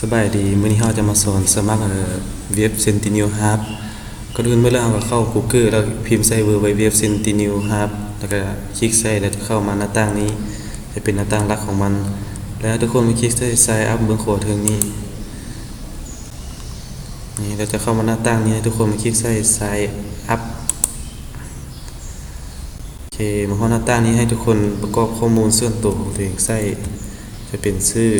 สบายดีมื้อนี้เราจะมาสอนสมัครเว็บ Sentinel Hub ก่อนอื่นเมื่อเราก็เข้า Google แล้วพิมพ์ใส่ www Sentinel Hub แล้วก็คลิกใส่แล้วจะเข้ามาหน้าต่างนี้จะเป็นหน้าต่างหลักของมันแล้วทุกคนมาคลิกใส่ Sign Up เบื้องขวาถึงนี้นี่เราจะเข้ามาหน้าต่างนี้ทุกคนมาคลิกใส่ Sign Up โอเคมาเข้าหน้าต่างนี้ให้ทุกคนประกอบข้อมูลส่วนตัวของตัวเองใส่จะเป็นชื่อ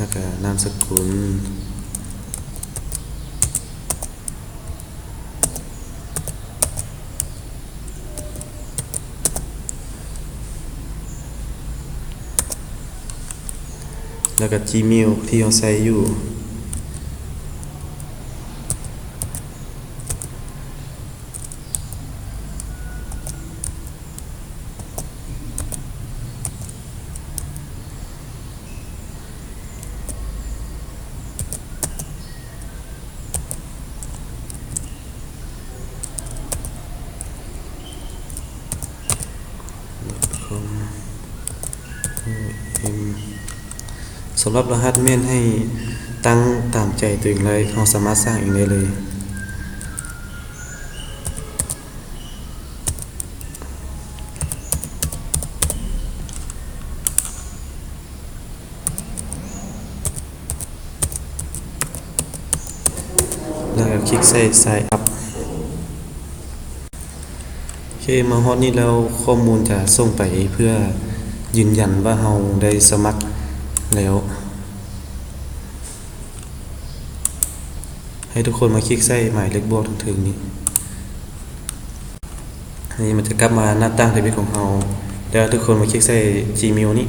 แล้วก็นามสกุลแล้วก็ Gmail ที่เราใช้อยู่สำหรับรหัสเมนให้ตั้งตามใจตัวเองเลยเราสามารถสร้างเองได้เลยแล้วก็คลิกใส่ Sign Up โอเคมาฮอตนี้แล้วข้อมูลจะส่งไปเพื่อยืนยันว่าเราได้สมัครแล้วให้ทุกคนมาคลิกใส่หมายเลขบวกถึงนี้อันนี้มันจะกลับมาหน้าต่างทวิตของเราแล้วทุกคนมาคลิกใส่ Gmail นี้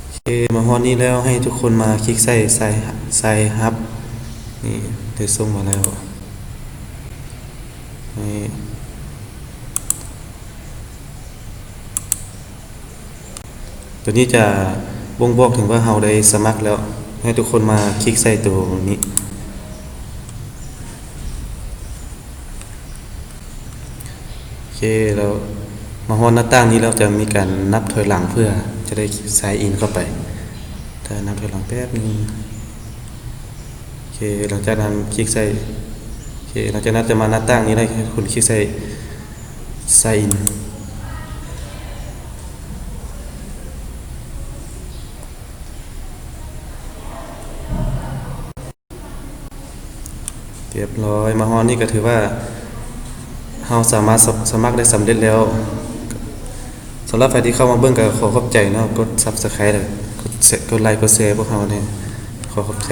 โอเคมาฮอตนี้แล้วให้ทุกคนมาคลิกใส่ Sign Up นี่ได้ส่งมาแล้วนี่ตัวนี้จะบ่งบอกถึงว่าเราได้สมัครแล้วให้ทุกคนมาคลิกใส่ตัวนี้โอเคแล้วมาฮอตหน้าต่างนี้เราจะมีการนับถอยหลังเพื่อจะได้ไซน์อินเข้าไปถ้านับถอยหลังแป๊บนึงโอเคหลังจากนั้นคลิกใส่โอเคหลังจากนั้นจะมาหน้าต่างนี้ได้คุณคลิกใส่ไซน์อินเรียบร้อยมาฮอตนี่ก็ถือว่าเราสามารถสมัครได้สำเร็จแล้วสำหรับใครที่เข้ามาเบิ่งก็ขอขอบใจเนาะกด Subscribe เลยกดไลค์กดแชร์พวกเราเนี่ยขอขอบใจ